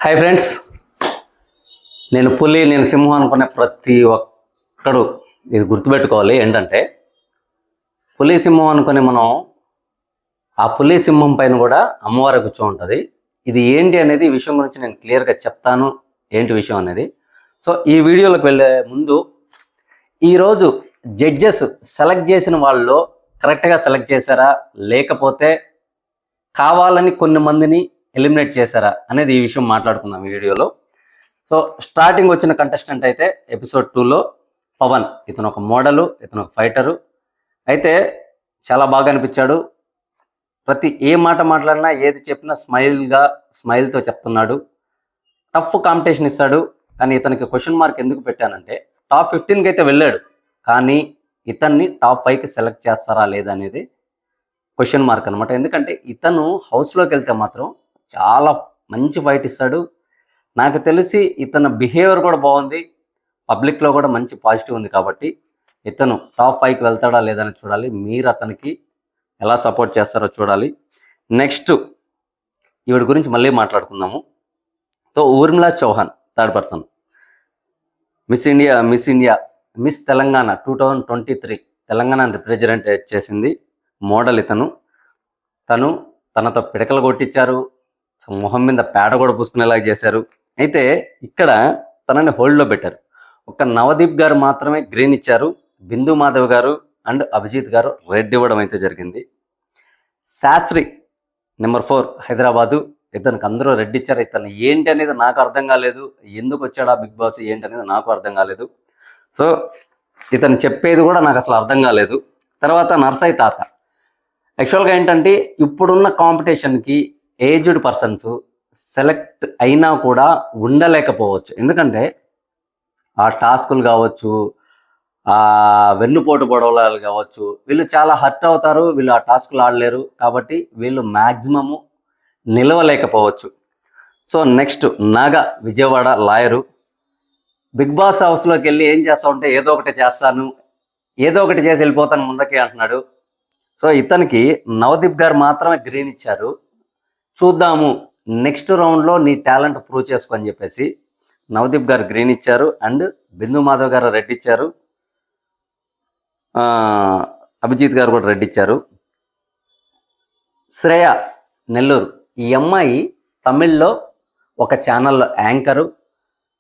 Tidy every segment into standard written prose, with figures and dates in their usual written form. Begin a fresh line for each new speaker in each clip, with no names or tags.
Hi friends, నేను పులి నేను సింహం అనుకునే ప్రతి ఒక్కడు ఇది గుర్తుపెట్టుకోవాలి. ఏంటంటే పులి సింహం అనుకుని మనం ఆ పులి సింహం పైన కూడా అమ్మవారు కూర్చో ఉంటుంది. ఇది ఏంటి అనేది ఈ విషయం గురించి నేను క్లియర్గా చెప్తాను, ఏంటి విషయం అనేది. సో ఈ వీడియోలోకి వెళ్ళే ముందు ఈరోజు జడ్జెస్ సెలెక్ట్ చేసిన వాళ్ళు కరెక్ట్గా సెలెక్ట్ చేశారా, లేకపోతే కావాలని కొన్ని మందిని ఎలిమినేట్ చేశారా అనేది ఈ విషయం మాట్లాడుకుందాం ఈ వీడియోలో. సో స్టార్టింగ్ వచ్చిన కంటెస్టెంట్ అయితే ఎపిసోడ్ 2లో పవన్. ఇతను ఒక మోడలు, ఇతను ఒక ఫైటరు. అయితే చాలా బాగా అనిపించాడు. ప్రతి ఏ మాట మాట్లాడినా ఏది చెప్పినా స్మైల్తో చెప్తున్నాడు. టఫ్ కాంపిటీషన్ ఇస్తాడు. కానీ ఇతనికి క్వశ్చన్ మార్క్ ఎందుకు పెట్టానంటే టాప్ 15కి అయితే వెళ్ళాడు, కానీ ఇతన్ని టాప్ 5కి సెలెక్ట్ చేస్తారా లేదా అనేది క్వశ్చన్ మార్క్ అనమాట. ఎందుకంటే ఇతను హౌస్లోకి వెళ్తే మాత్రం చాలా మంచి ఫైట్ ఇస్తాడు. నాకు తెలిసి ఇతను బిహేవియర్ కూడా బాగుంది, పబ్లిక్లో కూడా మంచి పాజిటివ్ ఉంది. కాబట్టి ఇతను టాప్ 5కి వెళ్తాడా లేదని చూడాలి. మీరు అతనికి ఎలా సపోర్ట్ చేస్తారో చూడాలి. నెక్స్ట్ ఈవిడ గురించి మళ్ళీ మాట్లాడుకుందాము. So Urmila Chauhan, third person, miss Telangana 2023 Telangana represent చేసింది మోడల్. తనతో పిడకలు కొట్టించారు, మొహం మీద పేడ కూడా పూసుకునేలాగా చేశారు. అయితే ఇక్కడ తనని హోల్డ్లో పెట్టారు. ఒక నవదీప్ గారు మాత్రమే గ్రీన్ ఇచ్చారు, బిందు మాధవ్ గారు అండ్ అభిజిత్ గారు రెడ్ ఇవ్వడం అయితే జరిగింది. శాస్త్రి నెంబర్ 4 హైదరాబాదు, ఇతనికి అందరూ రెడ్ ఇచ్చారు. ఇతను ఏంటి అనేది నాకు అర్థం కాలేదు, ఎందుకు వచ్చాడా బిగ్ బాస్ ఏంటి అనేది నాకు అర్థం కాలేదు. సో ఇతను చెప్పేది కూడా నాకు అసలు అర్థం కాలేదు. తర్వాత నర్సయ్య తాత. యాక్చువల్గా ఏంటంటే ఇప్పుడున్న కాంపిటీషన్కి ఏజ్డ్ పర్సన్స్ సెలెక్ట్ అయినా కూడా ఉండలేకపోవచ్చు. ఎందుకంటే ఆ టాస్కులు కావచ్చు, ఆ వెన్నుపోటు పొడవలు కావచ్చు, వీళ్ళు చాలా హర్ట్ అవుతారు. వీళ్ళు ఆ టాస్కులు ఆడలేరు, కాబట్టి వీళ్ళు మ్యాక్సిమము నిలవలేకపోవచ్చు. సో నెక్స్ట్ నాగ, విజయవాడ లాయరు. బిగ్ బాస్ హౌస్లోకి వెళ్ళి ఏం చేస్తా ఉంటే ఏదో ఒకటి చేస్తాను, ఏదో ఒకటి చేసి వెళ్ళిపోతాను ముందకే అంటున్నాడు. సో ఇతనికి నవదీప్ గారు మాత్రమే గ్రీన్ ఇచ్చారు. చూద్దాము నెక్స్ట్ రౌండ్లో నీ టాలెంట్ ప్రూవ్ చేసుకొని చెప్పేసి నవదీప్ గారు గ్రీన్ ఇచ్చారు అండ్ బిందు మాధవ్ గారు రెడ్ ఇచ్చారు, అభిజిత్ గారు కూడా రెడ్ ఇచ్చారు. శ్రేయ నెల్లూరు, ఈ అమ్మాయి తమిళ్లో ఒక ఛానల్లో యాంకరు,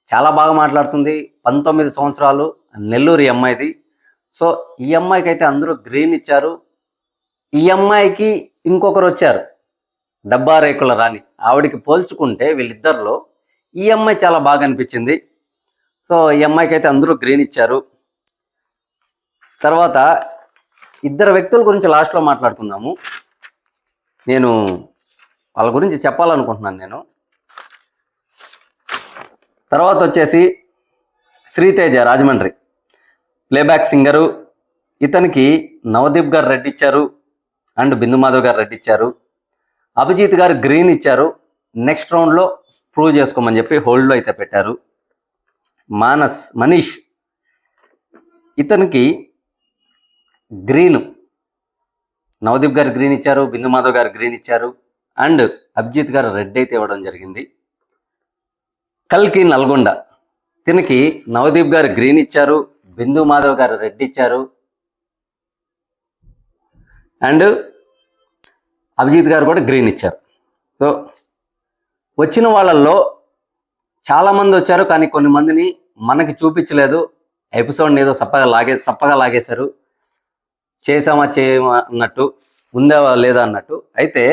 చాలా బాగా మాట్లాడుతుంది. 19 సంవత్సరాలు, నెల్లూరు ఈ అమ్మాయిది. సో ఈ అమ్మాయికి అయితే అందరూ గ్రీన్ ఇచ్చారు. ఈ అమ్మాయికి ఇంకొకరు వచ్చారు, డబ్బా రేకుల రాణి. ఆవిడికి పోల్చుకుంటే వీళ్ళిద్దరిలో ఈ అమ్మాయి చాలా బాగా అనిపించింది. సో ఈ అమ్మాయికి అయితే అందరూ గ్రీన్ ఇచ్చారు. తర్వాత ఇద్దరు వ్యక్తుల గురించి లాస్ట్లో మాట్లాడుకుందాము. నేను వాళ్ళ గురించి చెప్పాలనుకుంటున్నాను నేను. తర్వాత వచ్చేసి శ్రీతేజ, రాజమండ్రి, ప్లేబ్యాక్ సింగరు. ఇతనికి నవదీప్ గారు రెడ్ ఇచ్చారు అండ్ బిందు మాధవ్ గారు రెడ్ ఇచ్చారు. అభిజిత్ గారు గ్రీన్ ఇచ్చారు. నెక్స్ట్ రౌండ్లో ప్రూవ్ చేసుకోమని చెప్పి హోల్డ్లో అయితే పెట్టారు. మనీష్, ఇతనికి గ్రీను, నవదీప్ గారు గ్రీన్ ఇచ్చారు, బిందు మాధవ్ గారు గ్రీన్ ఇచ్చారు అండ్ అభిజిత్ గారు రెడ్ అయితే ఇవ్వడం జరిగింది. కల్కి, నల్గొండ, దీనికి నవదీప్ గారు గ్రీన్ ఇచ్చారు, బిందు మాధవ్ గారు రెడ్ ఇచ్చారు అండ్ అభిజిత్ గారు కూడా గ్రీన్ ఇచ్చారు. సో వచ్చిన వాళ్ళల్లో చాలామంది వచ్చారు, కానీ కొన్ని మందిని మనకి చూపించలేదు. ఎపిసోడ్ని ఏదో సప్పగా లాగేశారు. చేసామా చేయమా అన్నట్టు, ఉందా లేదా అన్నట్టు. అయితే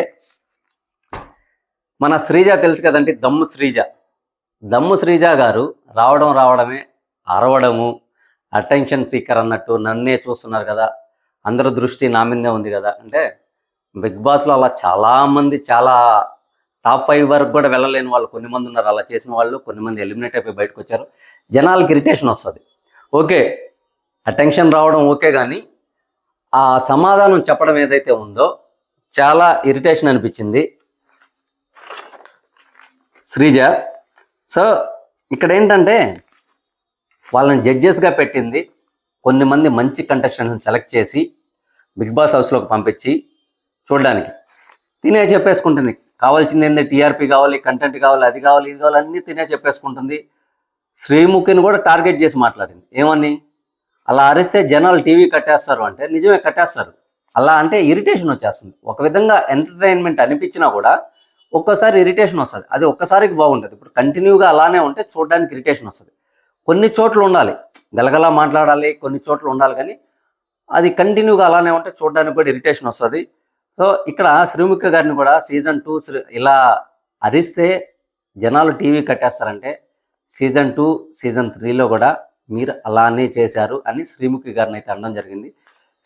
మన శ్రీజ తెలుసు కదండి, దమ్ము శ్రీజ గారు రావడమే, అరవడము, అటెన్షన్ సీకర్ అన్నట్టు నన్నే చూస్తున్నారు కదా, అందరూ దృష్టి నా మీదే ఉంది కదా అంటే, బిగ్ బాస్లో అలా చాలామంది చాలా టాప్ 5 వరకు కూడా వెళ్ళలేని వాళ్ళు కొన్ని మంది ఉన్నారు. అలా చేసిన వాళ్ళు కొన్ని మంది ఎలిమినేట్ అయిపోయి బయటకు వచ్చారు. జనాలకి ఇరిటేషన్ వస్తుంది. ఓకే, అటెన్షన్ రావడం ఓకే, కానీ ఆ సమాధానం చెప్పడం ఏదైతే ఉందో చాలా ఇరిటేషన్ అనిపించింది శ్రీజ. సో ఇక్కడ ఏంటంటే వాళ్ళని జడ్జెస్గా పెట్టింది కొన్ని మంది మంచి కంటెస్టెంట్ని సెలెక్ట్ చేసి బిగ్ బాస్ హౌస్లోకి పంపించి చూడడానికి. తినే చెప్పేసుకుంటుంది, కావాల్సింది ఏంటంటే టీఆర్పీ కావాలి, కంటెంట్ కావాలి, అది కావాలి, ఇది కావాలి, అన్నీ తినే చెప్పేసుకుంటుంది. శ్రీముఖిని కూడా టార్గెట్ చేసి మాట్లాడింది. ఏమని? అలా అరిస్తే జనాలు టీవీ కట్టేస్తారు అంటే నిజమే కట్టేస్తారు. అలా అంటే ఇరిటేషన్ వచ్చేస్తుంది. ఒక విధంగా ఎంటర్టైన్మెంట్ అనిపించినా కూడా ఒక్కోసారి ఇరిటేషన్ వస్తుంది. అది ఒక్కసారికి బాగుంటుంది. ఇప్పుడు కంటిన్యూగా అలానే ఉంటే చూడడానికి ఇరిటేషన్ వస్తుంది. కొన్ని చోట్ల ఉండాలి, గలగలా మాట్లాడాలి, కొన్ని చోట్ల ఉండాలి, కానీ అది కంటిన్యూగా అలానే ఉంటే చూడడానికి కూడా ఇరిటేషన్ వస్తుంది. సో ఇక్కడ శ్రీముఖి గారిని కూడా సీజన్ 2 ఇలా అరిస్తే జనాలు టీవీ కట్టేస్తారంటే సీజన్ 2, సీజన్ 3లో కూడా మీరు అలానే చేశారు అని శ్రీముఖి గారిని అయితే అనడం జరిగింది.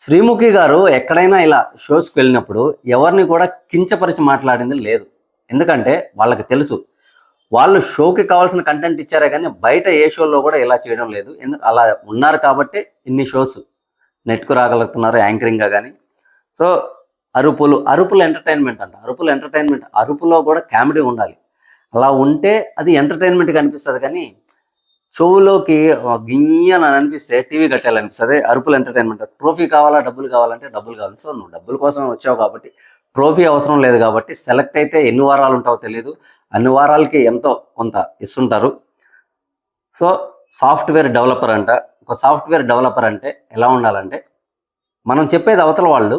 శ్రీముఖి గారు ఎక్కడైనా ఇలా షోస్కి వెళ్ళినప్పుడు ఎవరిని కూడా కించపరిచి మాట్లాడింది లేదు. ఎందుకంటే వాళ్ళకి తెలుసు వాళ్ళు షోకి కావాల్సిన కంటెంట్ ఇచ్చారే కానీ బయట ఏ షోలో కూడా ఇలా చేయడం లేదు. అలా ఉన్నారు కాబట్టి ఇన్ని షోస్ నెట్కు రాగలుగుతున్నారు యాంకరింగ్గా. కానీ సో అరుపులు ఎంటర్టైన్మెంట్ అంట. అరుపులో కూడా కామెడీ ఉండాలి. అలా ఉంటే అది ఎంటర్టైన్మెంట్గా అనిపిస్తుంది. కానీ చెవులోకి గియ్యని అనిపిస్తే టీవీ కట్టాలనిపిస్తుంది. అరుపులు ఎంటర్టైన్మెంట్. ట్రోఫీ కావాలా, డబ్బులు కావాలంటే డబ్బులు కావాలి. సో నువ్వు డబ్బుల కోసం వచ్చావు కాబట్టి ట్రోఫీ అవసరం లేదు కాబట్టి సెలెక్ట్ అయితే ఎన్ని వారాలు ఉంటావో తెలియదు, అన్ని వారాలకి ఎంతో కొంత ఇస్తుంటారు. సో సాఫ్ట్వేర్ డెవలపర్ అంట. ఒక సాఫ్ట్వేర్ డెవలపర్ అంటే ఎలా ఉండాలంటే మనం చెప్పేది అవతల వాళ్ళు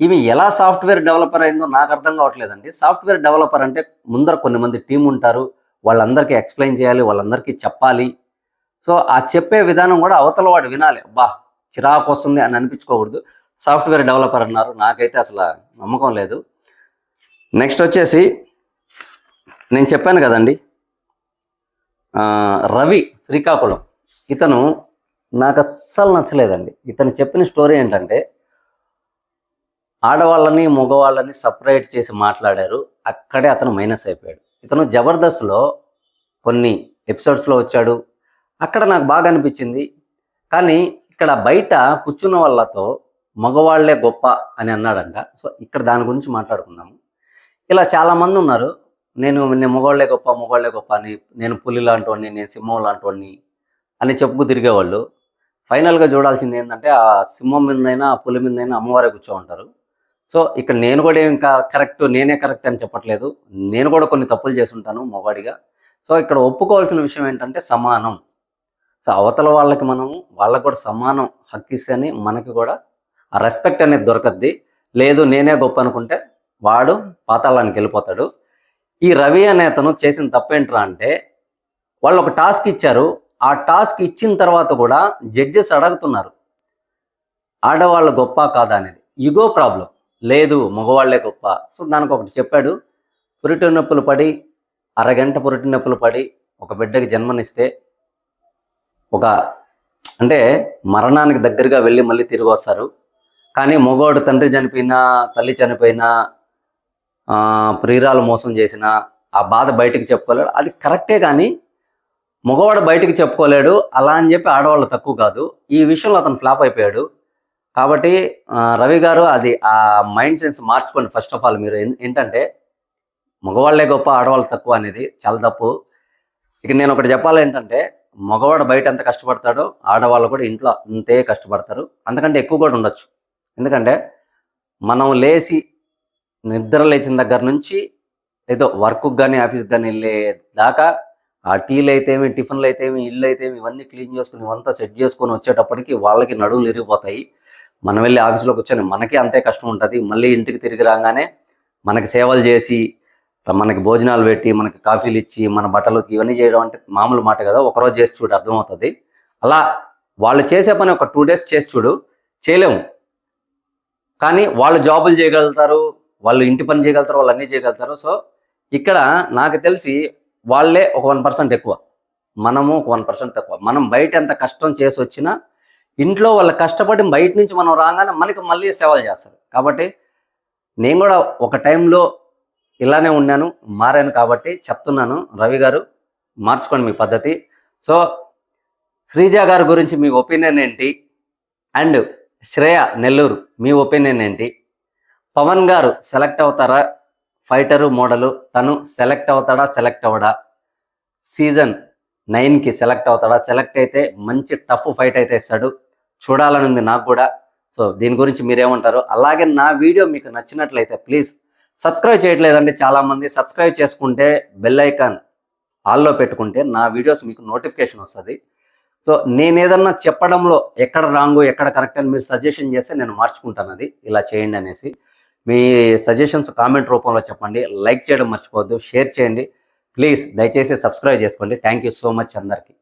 ఇవి ఎలా సాఫ్ట్వేర్ డెవలపర్ అయిందో నాకు అర్థం కావట్లేదండి. సాఫ్ట్వేర్ డెవలపర్ అంటే ముందర కొన్ని మంది టీం ఉంటారు, వాళ్ళందరికీ ఎక్స్ప్లెయిన్ చేయాలి, వాళ్ళందరికీ చెప్పాలి. సో ఆ చెప్పే విధానం కూడా అవతల వాడు వినాలి. చిరాకు వస్తుంది అని అనిపించుకోకూడదు. సాఫ్ట్వేర్ డెవలపర్ అన్నారు, నాకైతే అసలు నమ్మకం లేదు. నెక్స్ట్ వచ్చేసి నేను చెప్పాను కదండి, రవి శ్రీకాకుళం, ఇతను నాకు అస్సలు నచ్చలేదండి. ఇతను చెప్పిన స్టోరీ ఏంటంటే ఆడవాళ్ళని మగవాళ్ళని సపరేట్ చేసి మాట్లాడారు, అక్కడే అతను మైనస్ అయిపోయాడు. ఇతను జబర్దస్త్లో కొన్ని ఎపిసోడ్స్లో వచ్చాడు, అక్కడ నాకు బాగా అనిపించింది. కానీ ఇక్కడ బయట కూర్చున్న వాళ్ళతో మగవాళ్లే గొప్ప అని అన్నాడంట. సో ఇక్కడ దాని గురించి మాట్లాడుకుందాము. ఇలా చాలామంది ఉన్నారు, నేను మగవాళ్లే గొప్ప అని, నేను పులి లాంటివాడిని, నేను సింహం లాంటివాడిని అని చెప్పుకు తిరిగేవాళ్ళు. ఫైనల్గా చూడాల్సింది ఏంటంటే ఆ సింహం మీదైనా ఆ పులి మీదైనా అమ్మవారే కూర్చో ఉంటారు. సో ఇక్కడ నేను కూడా ఇంకా నేనే కరెక్ట్ అని చెప్పట్లేదు, నేను కూడా కొన్ని తప్పులు చేసి ఉంటాను మగవాడిగా. సో ఇక్కడ ఒప్పుకోవాల్సిన విషయం ఏంటంటే సమానం. సో అవతల వాళ్ళకి వాళ్ళకు కూడా సమానం హక్కు ఇస్తేనే మనకి కూడా ఆ రెస్పెక్ట్ అనేది దొరకద్ది. లేదు నేనే గొప్ప అనుకుంటే వాడు పాతాళానికి వెళ్ళిపోతాడు. ఈ రవి అనే అతను చేసిన తప్పేంట్రా అంటే వాళ్ళు ఒక టాస్క్ ఇచ్చారు, ఆ టాస్క్ ఇచ్చిన తర్వాత కూడా జడ్జెస్ అడుగుతున్నారు ఆడవాళ్ళు గొప్ప కాదా అనేది. ఇగో ప్రాబ్లం, లేదు మగవాళ్లే గొప్ప. సో దానికి ఒకటి చెప్పాడు, పురిటి నొప్పులు పడి అరగంట పురిటి నొప్పులు పడి ఒక బిడ్డకి జన్మనిస్తే అంటే మరణానికి దగ్గరగా వెళ్ళి మళ్ళీ తిరిగి వస్తారు. కానీ మగవాడు తండ్రి చనిపోయినా, తల్లి చనిపోయినా, ప్రియురాలు మోసం చేసినా ఆ బాధ బయటికి చెప్పుకోలేడు, అది కరెక్టే. కానీ మగవాడు బయటికి చెప్పుకోలేడు, అలా అని చెప్పి ఆడవాళ్ళు తక్కువ కాదు. ఈ విషయంలో అతను ఫ్లాప్ అయిపోయాడు. కాబట్టి రవి గారు అది ఆ మైండ్ సెన్స్ మార్చుకోండి. ఫస్ట్ ఆఫ్ ఆల్ మీరు ఏంటంటే మగవాళ్లే గొప్ప ఆడవాళ్ళు తక్కువ అనేది చాలా తప్పు. ఇక నేను ఒకటి చెప్పాలి ఏంటంటే మగవాడు బయట ఎంత కష్టపడతాడో ఆడవాళ్ళు కూడా ఇంట్లో అంతే కష్టపడతారు, అంతకంటే ఎక్కువ కూడా ఉండొచ్చు. ఎందుకంటే మనం నిద్ర లేచిన దగ్గర నుంచి ఏదో వర్క్కి కానీ ఆఫీస్కి కానీ వెళ్ళే దాకా ఆ టీలు అయితేమి, టిఫిన్లు అయితేమి, ఇల్లు అయితేమి, ఇవన్నీ క్లీన్ చేసుకుని ఇవంతా సెట్ చేసుకొని వచ్చేటప్పటికి వాళ్ళకి నడువులు ఇరిగిపోతాయి. మనం వెళ్ళి ఆఫీస్లో కూర్చొని మనకి అంతే కష్టం ఉంటుంది. మళ్ళీ ఇంటికి తిరిగి రాగానే మనకి సేవలు చేసి, మనకి భోజనాలు పెట్టి, మనకి కాఫీలు ఇచ్చి, మన బట్టలు ఇవన్నీ చేయడం అంటే మామూలు మాట కదా. ఒకరోజు చేసి చూడు అర్థమవుతుంది. అలా వాళ్ళు చేసే పని ఒక 2 days చేసి చూడు, చేయలేము. కానీ వాళ్ళు జాబులు చేయగలుగుతారు, వాళ్ళు ఇంటి పని చేయగలుగుతారు, వాళ్ళు అన్నీ చేయగలుగుతారు. సో ఇక్కడ నాకు తెలిసి వాళ్ళే ఒక 1% ఎక్కువ, మనము ఒక 1% తక్కువ. మనం బయట ఎంత కష్టం చేసి వచ్చినా ఇంట్లో వాళ్ళు కష్టపడి బయట నుంచి మనం రాగానే మనకి మళ్ళీ సేవలు చేస్తారు. కాబట్టి నేను కూడా ఒక టైంలో ఇలానే ఉన్నాను, మారాను. కాబట్టి చెప్తున్నాను, రవి గారు మార్చుకోండి మీ పద్ధతి. సో శ్రీజ గారి గురించి మీ ఒపీనియన్ ఏంటి? And Shreya Nellore me opinion ఏంటి? పవన్ గారు సెలెక్ట్ అవుతారా? ఫైటరు మోడలు, తను సెలెక్ట్ అవుతాడా, సెలెక్ట్ అవ్వడా? సీజన్ 9కి సెలెక్ట్ అవుతాడా? సెలెక్ట్ అయితే మంచి టఫ్ ఫైట్ అయితే ఇస్తాడు, చూడాలని ఉంది నాకు కూడా. సో దీని గురించి మీరేమంటారు? అలాగే నా వీడియో మీకు నచ్చినట్లయితే ప్లీజ్ సబ్స్క్రైబ్ చేయట్లేదండి చాలామంది. సబ్స్క్రైబ్ చేసుకుంటే బెల్ ఐకాన్ ఆల్లో పెట్టుకుంటే నా వీడియోస్ మీకు నోటిఫికేషన్ వస్తుంది. సో నేను ఏదన్నా చెప్పడంలో ఎక్కడ రాంగు ఎక్కడ కరెక్ట్ అని మీరు సజెషన్ చేస్తే నేను మార్చుకుంటాను, అది ఇలా చేయండి అనేసి. మీ సజెషన్స్ కామెంట్ రూపంలో చెప్పండి. లైక్ చేయడం మర్చిపోవద్దు, షేర్ చేయండి. ప్లీజ్ దయచేసి సబ్స్క్రైబ్ చేసుకోండి. థ్యాంక్ యూ సో మచ్ అందరికీ.